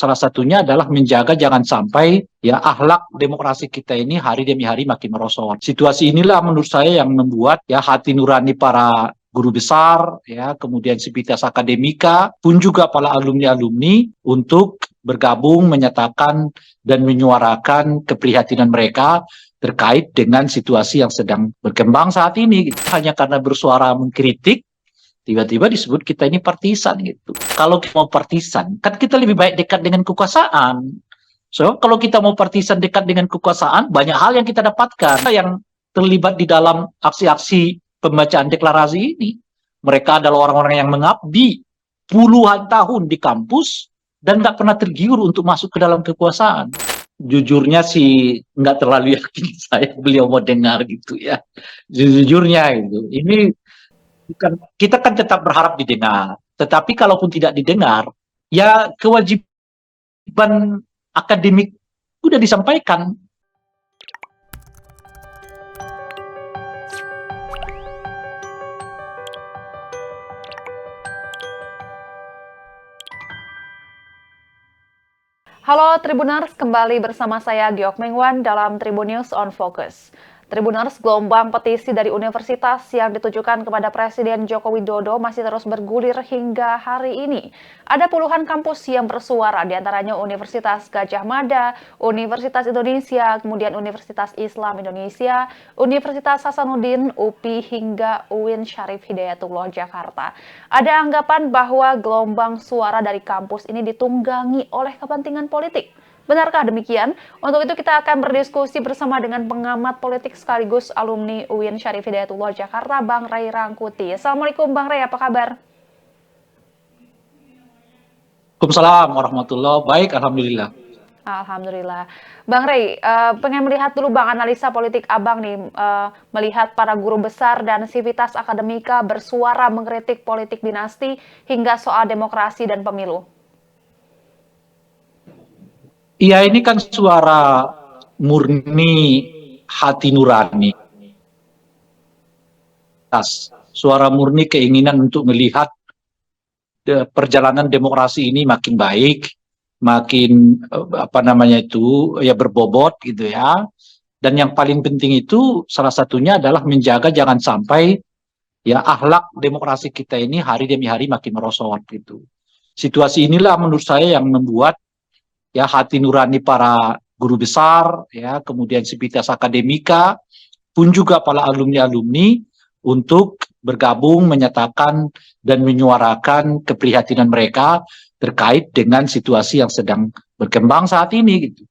salah satunya adalah menjaga jangan sampai ya akhlak demokrasi kita ini hari demi hari makin merosot. Situasi inilah menurut saya yang membuat ya hati nurani para guru besar, ya, kemudian sivitas akademika, pun juga para alumni-alumni untuk bergabung menyatakan dan menyuarakan keprihatinan mereka terkait dengan situasi yang sedang berkembang saat ini. Hanya karena bersuara mengkritik, tiba-tiba disebut kita ini partisan gitu. Kalau kita mau partisan, kan kita lebih baik dekat dengan kekuasaan. So, kalau kita mau partisan dekat dengan kekuasaan, banyak hal yang kita dapatkan yang terlibat di dalam aksi-aksi pembacaan deklarasi ini. Mereka adalah orang-orang yang mengabdi puluhan tahun di kampus dan nggak pernah tergiur untuk masuk ke dalam kekuasaan. Jujurnya sih nggak terlalu yakin saya beliau mau dengar gitu ya. Jujurnya gitu. Ini bukan, kita kan tetap berharap didengar. Tetapi kalaupun tidak didengar, ya kewajiban akademik sudah disampaikan. Halo Tribuners, kembali bersama saya Giok Mengwan dalam Tribun News on Focus. Tribuners, gelombang petisi dari universitas yang ditujukan kepada Presiden Joko Widodo masih terus bergulir hingga hari ini. Ada puluhan kampus yang bersuara, diantaranya Universitas Gadjah Mada, Universitas Indonesia, kemudian Universitas Islam Indonesia, Universitas Hasanuddin, UPI, hingga UIN Syarif Hidayatullah Jakarta. Ada anggapan bahwa gelombang suara dari kampus ini ditunggangi oleh kepentingan politik. Benarkah demikian? Untuk itu kita akan berdiskusi bersama dengan pengamat politik sekaligus alumni UIN Syarif Hidayatullah Jakarta, Bang Ray Rangkuti. Assalamualaikum Bang Ray, apa kabar? Waalaikumsalam warahmatullahi wabarakatuh. Baik, alhamdulillah. Alhamdulillah. Bang Ray, pengen melihat dulu Bang analisa politik Abang nih, melihat para guru besar dan sivitas akademika bersuara mengkritik politik dinasti hingga soal demokrasi dan pemilu. Iya, ini kan suara murni hati nurani. Suara murni keinginan untuk melihat perjalanan demokrasi ini makin baik, makin ya berbobot gitu ya. Dan yang paling penting itu salah satunya adalah menjaga jangan sampai ya akhlak demokrasi kita ini hari demi hari makin merosot gitu. Situasi inilah menurut saya yang membuat ya hati nurani para guru besar, ya, kemudian sivitas akademika, pun juga para alumni-alumni untuk bergabung menyatakan dan menyuarakan keprihatinan mereka terkait dengan situasi yang sedang berkembang saat ini gitu.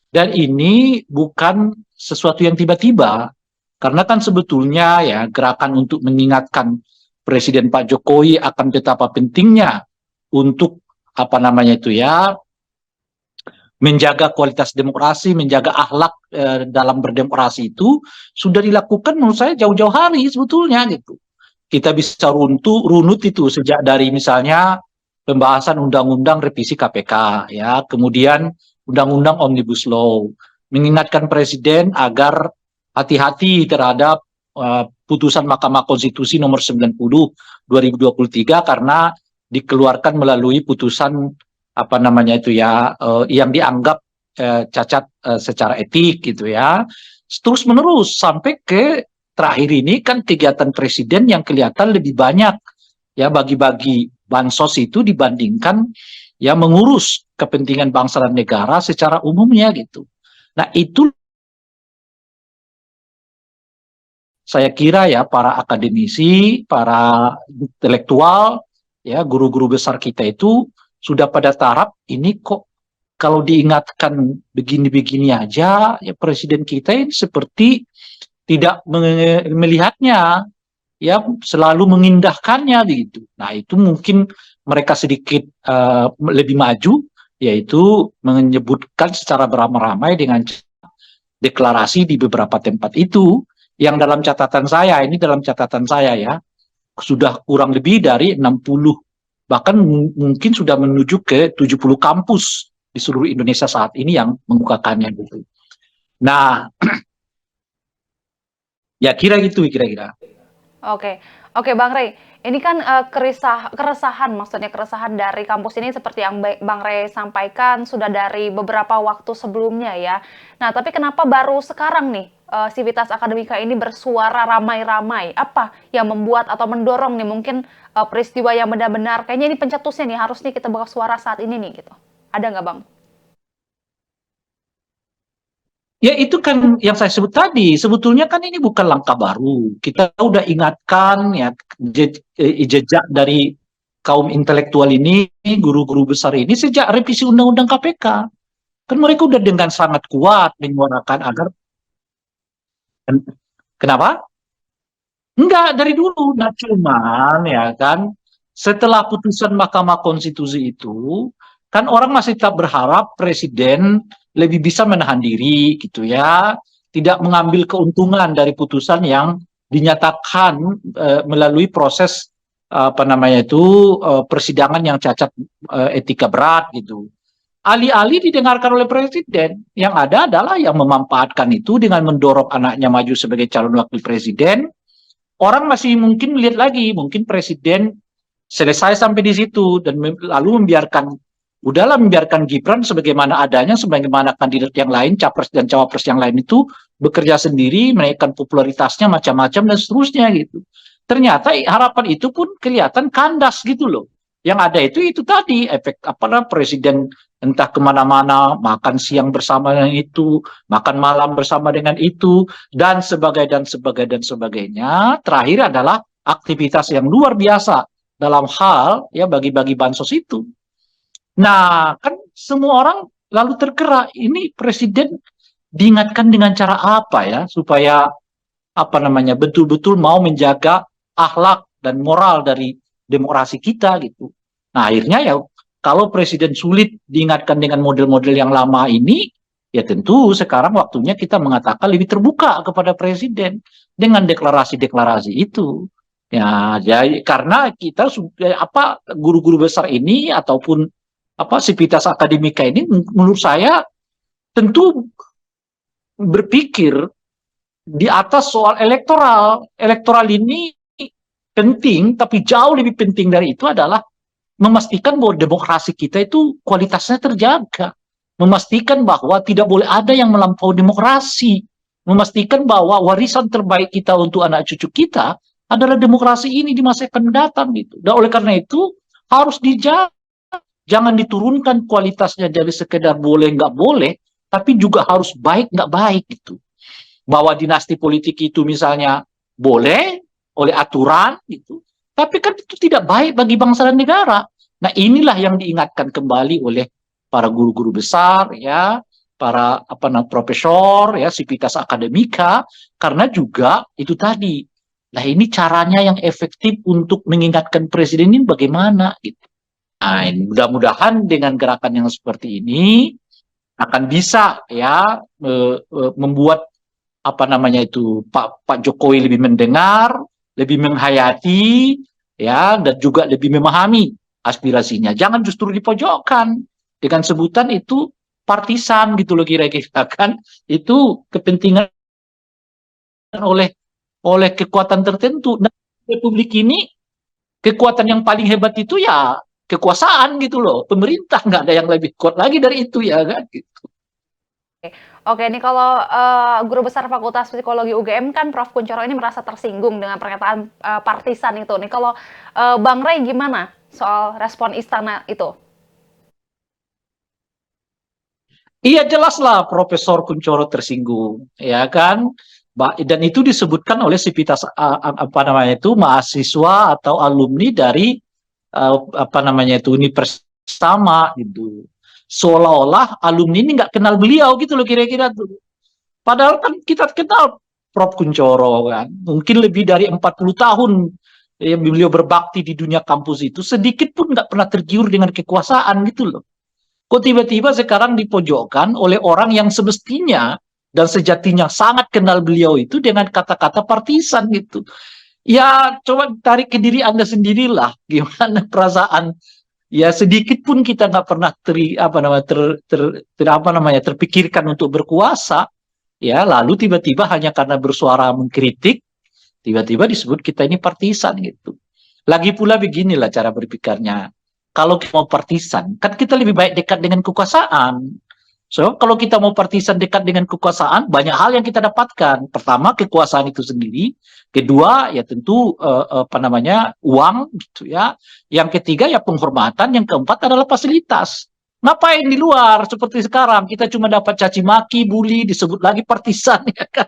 Dan ini bukan sesuatu yang tiba-tiba, karena kan sebetulnya ya gerakan untuk mengingatkan Presiden Pak Jokowi akan betapa pentingnya untuk menjaga kualitas demokrasi, menjaga akhlak dalam berdemokrasi itu sudah dilakukan menurut saya jauh-jauh hari sebetulnya gitu. Kita bisa runut itu sejak dari misalnya pembahasan undang-undang revisi KPK, ya, kemudian undang-undang Omnibus Law, mengingatkan Presiden agar hati-hati terhadap putusan Mahkamah Konstitusi nomor 90 2023 karena dikeluarkan melalui putusan yang dianggap cacat secara etik gitu ya. Terus menerus sampai ke terakhir ini kan kegiatan Presiden yang kelihatan lebih banyak ya bagi-bagi bansos itu dibandingkan ya mengurus kepentingan bangsa dan negara secara umumnya gitu. Nah itu saya kira ya para akademisi, para intelektual, ya guru-guru besar kita itu sudah pada taraf ini kok kalau diingatkan begini-begini aja, ya Presiden kita ini seperti tidak melihatnya, ya selalu mengindahkannya gitu. Nah itu mungkin mereka sedikit lebih maju, yaitu menyebutkan secara beramai-ramai dengan deklarasi di beberapa tempat itu, yang dalam catatan saya ya, sudah kurang lebih dari 60, bahkan mungkin sudah menuju ke 70 kampus di seluruh Indonesia saat ini yang membukakannya gitu. Nah, ya kira-kira. Oke, oke Bang Rey, ini kan keresahan, maksudnya keresahan dari kampus ini seperti yang Bang Rey sampaikan sudah dari beberapa waktu sebelumnya ya. Nah, tapi kenapa baru sekarang nih Sivitas Akademika ini bersuara ramai-ramai? Apa yang membuat atau mendorong nih mungkin peristiwa yang benar-benar kayaknya ini pencetusnya nih harus nih kita bersuara saat ini nih gitu. Ada nggak Bang? Ya itu kan yang saya sebut tadi, sebetulnya kan ini bukan langkah baru. Kita udah ingatkan ya jejak dari kaum intelektual ini, guru-guru besar ini sejak revisi Undang-Undang KPK. Kan mereka udah dengan sangat kuat menyuarakan agar kenapa? Enggak dari dulu, nah cuman ya kan setelah putusan Mahkamah Konstitusi itu kan orang masih tetap berharap presiden lebih bisa menahan diri gitu ya, tidak mengambil keuntungan dari putusan yang dinyatakan melalui proses apa namanya itu persidangan yang cacat etika berat gitu. Alih-alih didengarkan oleh presiden, yang ada adalah yang memanfaatkan itu dengan mendorong anaknya maju sebagai calon wakil presiden. Orang masih mungkin melihat lagi, mungkin presiden selesai sampai di situ dan lalu membiarkan Gibran sebagaimana adanya, sebagaimana kandidat yang lain, capres dan cawapres yang lain itu bekerja sendiri, menaikkan popularitasnya macam-macam dan seterusnya gitu. Ternyata harapan itu pun kelihatan kandas gitu loh. Yang ada itu tadi efek apa namanya presiden entah kemana-mana, makan siang bersama dengan itu, makan malam bersama dengan itu, dan sebagainya. Terakhir adalah aktivitas yang luar biasa dalam hal ya bagi-bagi bansos itu. Nah, kan semua orang lalu tergerak. Ini presiden diingatkan dengan cara apa ya supaya apa namanya betul-betul mau menjaga akhlak dan moral dari demokrasi kita gitu. Nah, akhirnya ya kalau presiden sulit diingatkan dengan model-model yang lama ini, ya tentu sekarang waktunya kita mengatakan lebih terbuka kepada presiden dengan deklarasi-deklarasi itu. Ya, jadi karena kita apa guru-guru besar ini ataupun apa sivitas akademika ini menurut saya tentu berpikir di atas soal elektoral. Elektoral ini penting, tapi jauh lebih penting dari itu adalah memastikan bahwa demokrasi kita itu kualitasnya terjaga. Memastikan bahwa tidak boleh ada yang melampaui demokrasi. Memastikan bahwa warisan terbaik kita untuk anak cucu kita adalah demokrasi ini di masa yang akan datang gitu. Dan oleh karena itu harus dijaga. Jangan diturunkan kualitasnya dari sekedar boleh nggak boleh, tapi juga harus baik nggak baik gitu. Bahwa dinasti politik itu misalnya boleh oleh aturan gitu, tapi kan itu tidak baik bagi bangsa dan negara. Nah inilah yang diingatkan kembali oleh para guru-guru besar ya, para apa namanya profesor ya, sivitas akademika, karena juga itu tadi. Nah ini caranya yang efektif untuk mengingatkan presiden ini bagaimana gitu. Nah, mudah-mudahan dengan gerakan yang seperti ini akan bisa ya membuat apa namanya itu Pak Jokowi lebih mendengar, lebih menghayati, ya, dan juga lebih memahami aspirasinya. Jangan justru dipojokkan dengan sebutan itu partisan gitu loh kira-kira kan. Itu kepentingan oleh oleh kekuatan tertentu. Nah, Republik ini kekuatan yang paling hebat itu ya kekuasaan gitu loh. Pemerintah nggak ada yang lebih kuat lagi dari itu ya kan. Oke, ini kalau Guru Besar Fakultas Psikologi UGM kan Prof. Kuncoro ini merasa tersinggung dengan pernyataan partisan itu. Nih kalau Bang Rey gimana soal respon istana itu? Iya jelaslah Profesor Kuncoro tersinggung, ya kan? Dan itu disebutkan oleh sivitas apa namanya itu mahasiswa atau alumni dari apa namanya itu universitas sama gitu. Seolah-olah alumni ini nggak kenal beliau gitu loh kira-kira tuh. Padahal kan kita kenal Prof. Kuncoro kan. Mungkin lebih dari 40 tahun ya, beliau berbakti di dunia kampus itu sedikit pun nggak pernah tergiur dengan kekuasaan gitu loh. Kok tiba-tiba sekarang dipojokkan oleh orang yang semestinya dan sejatinya sangat kenal beliau itu dengan kata-kata partisan gitu. Ya coba tarik ke diri Anda sendirilah gimana perasaan. Ya sedikit pun kita nggak pernah apa namanya apa namanya terpikirkan untuk berkuasa. Ya lalu tiba-tiba hanya karena bersuara mengkritik, Tiba-tiba disebut kita ini partisan gitu. Lagi pula beginilah cara berpikirnya. Kalau kita mau partisan, kan kita lebih baik dekat dengan kekuasaan. So, kalau kita mau partisan dekat dengan kekuasaan, banyak hal yang kita dapatkan. Pertama, kekuasaan itu sendiri. Kedua, ya tentu apa namanya uang, gitu ya. Yang ketiga, ya penghormatan. Yang keempat adalah fasilitas. Ngapain di luar seperti sekarang? Kita cuma dapat caci maki, bully, disebut lagi partisan, ya kan,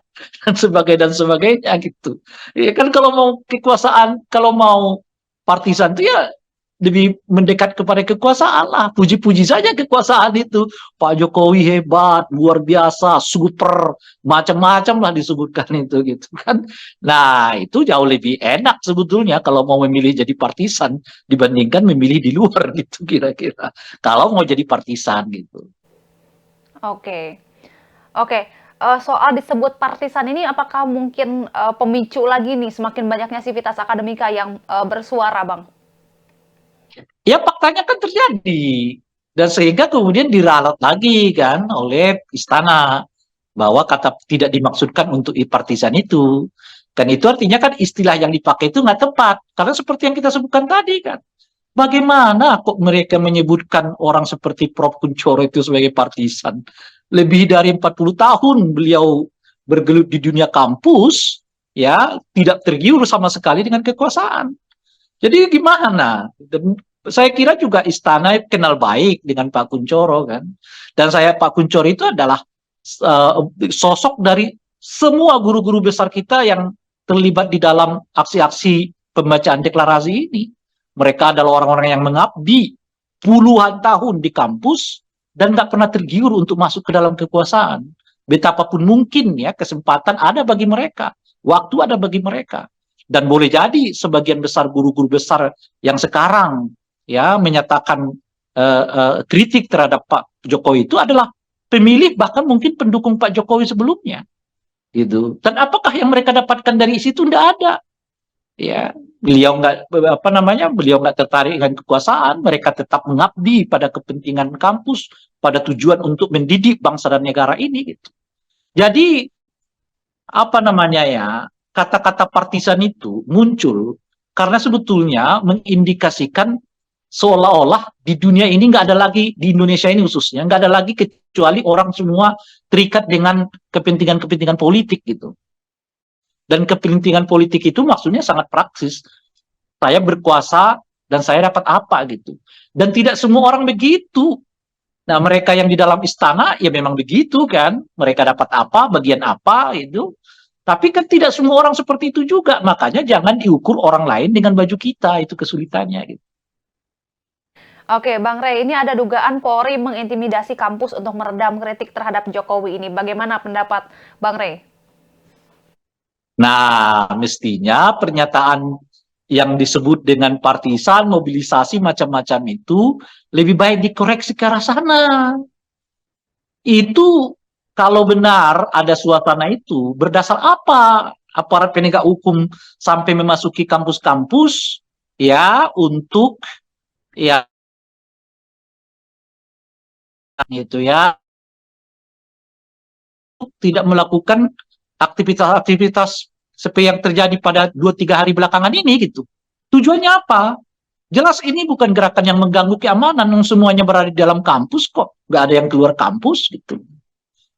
dan sebagainya gitu. Ya kan kalau mau kekuasaan, kalau mau partisan itu ya lebih mendekat kepada kekuasaan lah. Puji-puji saja kekuasaan itu. Pak Jokowi hebat, luar biasa, super, macam-macam lah disebutkan itu gitu kan. Nah itu jauh lebih enak sebetulnya kalau mau memilih jadi partisan dibandingkan memilih di luar gitu kira-kira. Kalau mau jadi partisan gitu. Oke. Oke, soal disebut partisan ini apakah mungkin, pemicu lagi nih semakin banyaknya sivitas akademika yang, bersuara, Bang? Ya faktanya kan terjadi. Dan sehingga kemudian diralat lagi kan oleh istana. Bahwa kata tidak dimaksudkan untuk partisan itu. Dan itu artinya kan istilah yang dipakai itu nggak tepat. Karena seperti yang kita sebutkan tadi kan. Bagaimana kok mereka menyebutkan orang seperti Prof. Kunchoro itu sebagai partisan? Lebih dari 40 tahun beliau bergelut di dunia kampus, ya tidak tergiur sama sekali dengan kekuasaan. Jadi gimana? Dan saya kira juga istana kenal baik dengan Pak Kunchoro kan. Dan Pak Kunchoro itu adalah sosok dari semua guru-guru besar kita yang terlibat di dalam aksi-aksi pembacaan deklarasi ini. Mereka adalah orang-orang yang mengabdi puluhan tahun di kampus dan nggak pernah tergiur untuk masuk ke dalam kekuasaan. Betapapun mungkin ya kesempatan ada bagi mereka, waktu ada bagi mereka. Dan boleh jadi sebagian besar guru-guru besar yang sekarang ya menyatakan kritik terhadap Pak Jokowi itu adalah pemilih bahkan mungkin pendukung Pak Jokowi sebelumnya gitu. Dan apakah yang mereka dapatkan dari situ? Tidak ada. Ya, beliau nggak tertarik dengan kekuasaan, mereka tetap mengabdi pada kepentingan kampus, pada tujuan untuk mendidik bangsa dan negara ini gitu. Jadi apa namanya ya, kata-kata partisan itu muncul karena sebetulnya mengindikasikan seolah-olah di dunia ini nggak ada lagi, di Indonesia ini khususnya nggak ada lagi kecuali orang semua terikat dengan kepentingan-kepentingan politik gitu. Dan kepentingan politik itu maksudnya sangat praksis. Saya berkuasa dan saya dapat apa gitu. Dan tidak semua orang begitu. Nah mereka yang di dalam istana ya memang begitu kan. Mereka dapat apa, bagian apa itu. Tapi kan tidak semua orang seperti itu juga. Makanya jangan diukur orang lain dengan baju kita. Itu kesulitannya gitu. Oke, Bang Rey, ini ada dugaan Polri mengintimidasi kampus untuk meredam kritik terhadap Jokowi ini. Bagaimana pendapat Bang Rey? Nah, mestinya pernyataan yang disebut dengan partisan, mobilisasi macam-macam itu lebih baik dikoreksi ke arah sana. Itu kalau benar ada suasana itu, berdasar apa aparat penegak hukum sampai memasuki kampus-kampus ya untuk ya itu ya tidak melakukan aktivitas-aktivitas seperti yang terjadi pada 2-3 hari belakangan ini gitu. Tujuannya apa? Jelas ini bukan gerakan yang mengganggu keamanan, yang semuanya berada di dalam kampus kok. Nggak ada yang keluar kampus gitu.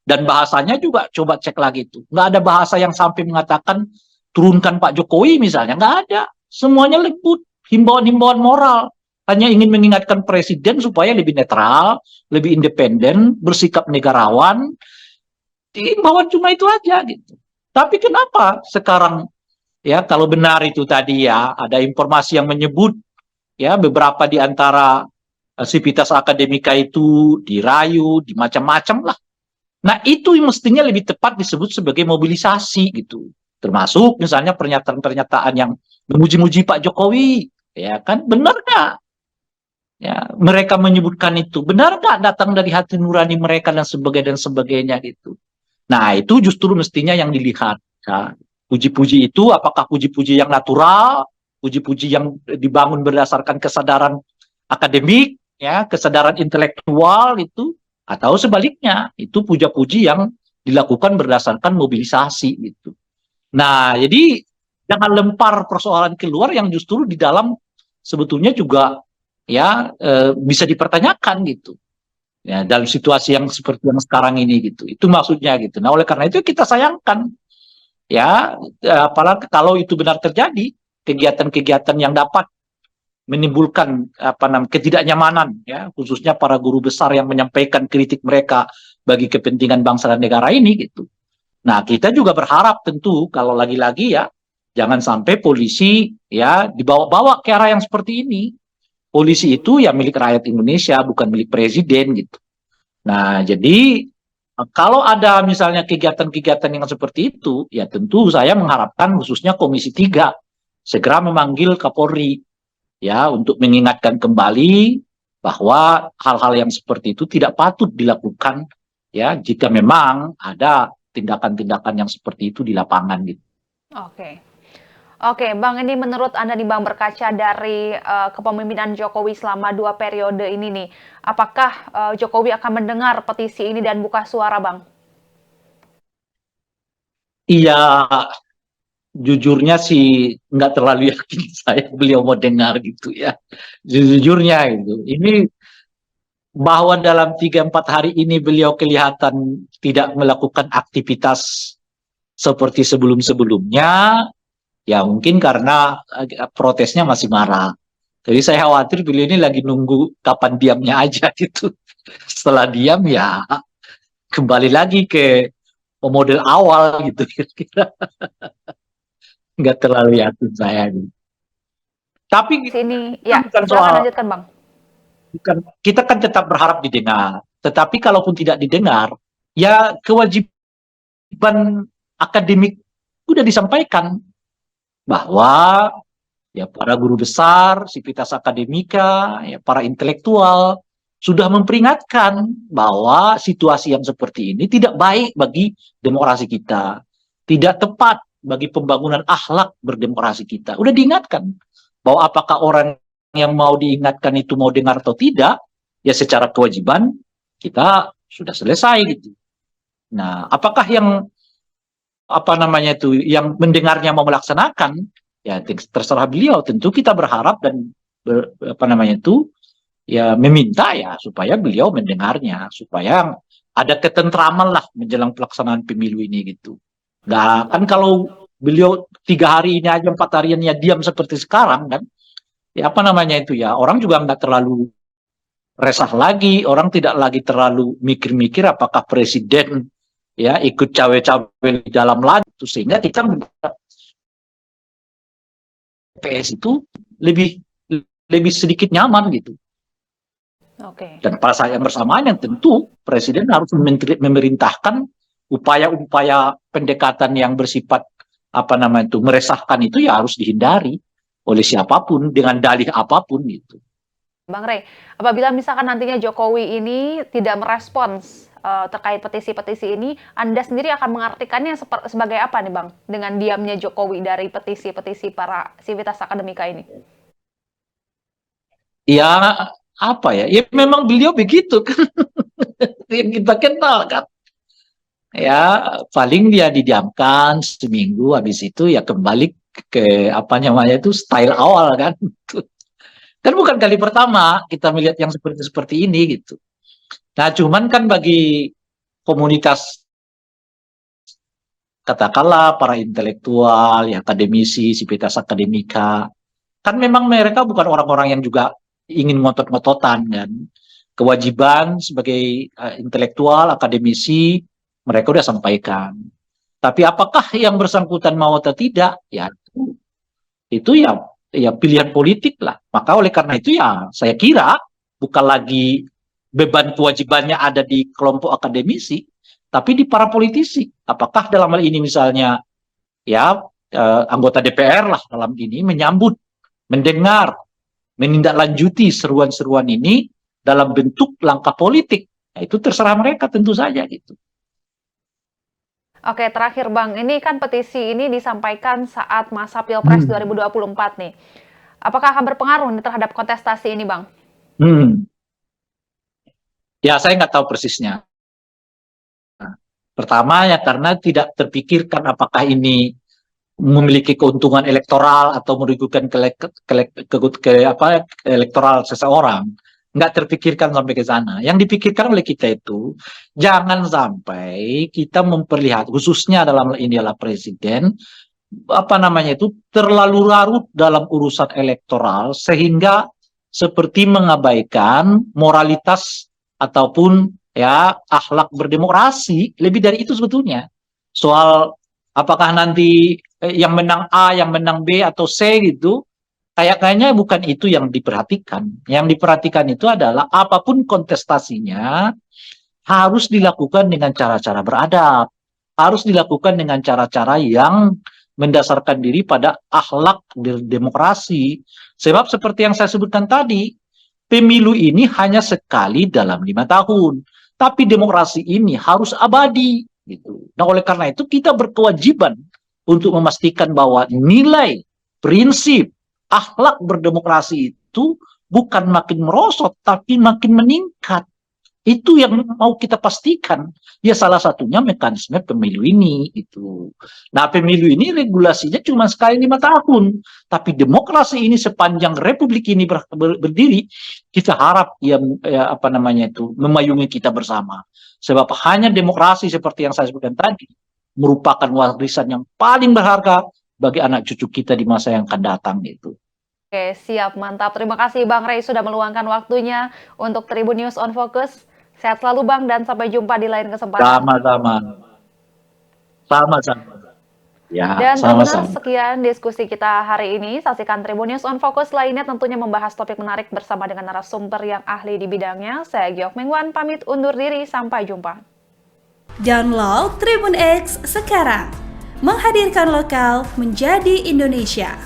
Dan bahasanya juga coba cek lagi itu. Nggak ada bahasa yang sampai mengatakan turunkan Pak Jokowi misalnya. Nggak ada. Semuanya lembut. Himbauan-himbauan moral. Hanya ingin mengingatkan presiden supaya lebih netral, lebih independen, bersikap negarawan. Himbauan cuma itu aja gitu. Tapi kenapa sekarang ya kalau benar itu tadi ya ada informasi yang menyebut ya beberapa di antara sivitas akademika itu dirayu, di macam-macam lah. Nah itu mestinya lebih tepat disebut sebagai mobilisasi gitu. Termasuk misalnya pernyataan-pernyataan yang memuji-muji Pak Jokowi, ya kan benar nggak? Ya mereka menyebutkan itu benar nggak datang dari hati nurani mereka dan sebagainya gitu. Nah itu justru mestinya yang dilihat. Ya. Puji-puji itu apakah puji-puji yang natural, puji-puji yang dibangun berdasarkan kesadaran akademik, ya kesadaran intelektual itu, atau sebaliknya itu puja-puji yang dilakukan berdasarkan mobilisasi gitu. Nah jadi jangan lempar persoalan keluar yang justru di dalam sebetulnya juga ya bisa dipertanyakan gitu. Ya, dalam situasi yang seperti yang sekarang ini gitu. Itu maksudnya gitu. Nah, oleh karena itu kita sayangkan ya apalagi kalau itu benar terjadi kegiatan-kegiatan yang dapat menimbulkan apa namanya ketidaknyamanan ya khususnya para guru besar yang menyampaikan kritik mereka bagi kepentingan bangsa dan negara ini gitu. Nah, kita juga berharap tentu kalau lagi-lagi ya jangan sampai polisi ya dibawa-bawa ke arah yang seperti ini. Polisi itu ya milik rakyat Indonesia, bukan milik presiden gitu. Nah, jadi kalau ada misalnya kegiatan-kegiatan yang seperti itu, ya tentu saya mengharapkan khususnya Komisi 3 segera memanggil Kapolri ya untuk mengingatkan kembali bahwa hal-hal yang seperti itu tidak patut dilakukan ya jika memang ada tindakan-tindakan yang seperti itu di lapangan gitu. Oke. Oke, Bang, ini menurut Anda nih, Bang, berkaca dari kepemimpinan Jokowi selama 2 periode ini nih, apakah Jokowi akan mendengar petisi ini dan buka suara, Bang? Iya, jujurnya sih nggak terlalu yakin saya beliau mau dengar gitu ya. Jujurnya gitu. Ini bahwa dalam 3-4 hari ini beliau kelihatan tidak melakukan aktivitas seperti sebelum-sebelumnya, ya mungkin karena protesnya masih marah. Jadi saya khawatir beliau ini lagi nunggu kapan diamnya aja gitu. Setelah diam ya kembali lagi ke model awal gitu kira-kira. Nggak terlalu yakin saya gitu. Tapi Sini, itu ya, bukan silakan soal, lanjutkan, Bang. bukan, kita kan tetap berharap didengar. Tetapi kalaupun tidak didengar, ya kewajiban akademik sudah disampaikan bahwa ya para guru besar, sivitas akademika, ya para intelektual sudah memperingatkan bahwa situasi yang seperti ini tidak baik bagi demokrasi kita, tidak tepat bagi pembangunan akhlak berdemokrasi kita. Udah diingatkan bahwa apakah orang yang mau diingatkan itu mau dengar atau tidak, ya secara kewajiban kita sudah selesai gitu. Nah, apakah yang apa namanya itu yang mendengarnya mau melaksanakan ya terserah beliau, tentu kita berharap dan apa namanya itu ya meminta ya supaya beliau mendengarnya supaya ada ketentraman lah menjelang pelaksanaan pemilu ini gitu. Nggak kan Oke. kalau beliau 3 hari ini aja 4 harian ya diam seperti sekarang kan ya apa namanya itu ya orang juga nggak terlalu resah lagi, orang tidak lagi terlalu mikir-mikir apakah presiden ya ikut cawe-cawe di dalam lagi, sehingga kita PS itu lebih lebih sedikit nyaman gitu. Oke. Dan pada saat yang bersamaan yang tentu presiden harus memerintahkan upaya-upaya pendekatan yang bersifat apa namanya itu meresahkan itu ya harus dihindari oleh siapapun dengan dalih apapun gitu. Bang Rey, apabila misalkan nantinya Jokowi ini tidak merespons terkait petisi-petisi ini, Anda sendiri akan mengartikannya sebagai apa nih, Bang? Dengan diamnya Jokowi dari petisi-petisi para sivitas akademika ini? Ya apa ya? Ya memang beliau begitu kan yang kita kenal kan. Ya paling dia didiamkan seminggu habis itu ya kembali ke apa namanya itu style awal kan. Kan bukan kali pertama kita melihat yang seperti seperti ini gitu. Nah, cuman kan bagi komunitas katakanlah para intelektual, ya akademisi, sivitas akademika, kan memang mereka bukan orang-orang yang juga ingin ngotot-ngototan kan. Kewajiban sebagai intelektual, akademisi, mereka udah sampaikan. Tapi apakah yang bersangkutan mau atau tidak? Ya itu ya ya pilihan politik lah. Maka oleh karena itu ya saya kira bukan lagi beban kewajibannya ada di kelompok akademisi, tapi di para politisi. Apakah dalam hal ini misalnya ya anggota DPR lah dalam ini menyambut, mendengar, menindaklanjuti seruan-seruan ini dalam bentuk langkah politik. Nah, itu terserah mereka tentu saja gitu. Oke, terakhir Bang, ini kan petisi ini disampaikan saat masa Pilpres Hmm. 2024 nih. Apakah akan berpengaruh nih terhadap kontestasi ini, Bang? Hmm. Ya saya nggak tahu persisnya. Pertama ya karena tidak terpikirkan apakah ini memiliki keuntungan elektoral atau merugikan elektoral seseorang. Nggak terpikirkan sampai ke sana. Yang dipikirkan oleh kita itu, jangan sampai kita memperlihat, khususnya dalam ini adalah presiden, terlalu larut dalam urusan elektoral sehingga seperti mengabaikan moralitas ataupun ya akhlak berdemokrasi. Lebih dari itu sebetulnya. Soal apakah nanti yang menang A, yang menang B atau C gitu, kayaknya bukan itu yang diperhatikan. Yang diperhatikan itu adalah apapun kontestasinya harus dilakukan dengan cara-cara beradab, harus dilakukan dengan cara-cara yang mendasarkan diri pada akhlak demokrasi. Sebab seperti yang saya sebutkan tadi, pemilu ini hanya sekali dalam 5 tahun. Tapi demokrasi ini harus abadi. Gitu. Nah oleh karena itu kita berkewajiban untuk memastikan bahwa nilai, prinsip, akhlak berdemokrasi itu bukan makin merosot, tapi makin meningkat. Itu yang mau kita pastikan. Ya salah satunya mekanisme pemilu ini. Gitu. Nah pemilu ini regulasinya cuma sekali 5 tahun. Tapi demokrasi ini sepanjang republik ini berdiri, kita harap memayungi kita bersama. Sebab hanya demokrasi seperti yang saya sebutkan tadi, merupakan warisan yang paling berharga bagi anak cucu kita di masa yang akan datang. Gitu. Oke, siap, mantap. Terima kasih Bang Rey sudah meluangkan waktunya untuk Tribun News on Focus. Sehat selalu Bang dan sampai jumpa di lain kesempatan. Sama-sama. Sama-sama. Ya, dan sama-sama. Sekian diskusi kita hari ini. Saksikan Tribun News on Focus lainnya tentunya membahas topik menarik bersama dengan narasumber yang ahli di bidangnya. Saya Giok Mengwan pamit undur diri. Sampai jumpa. Download Tribun X sekarang. Menghadirkan lokal menjadi Indonesia.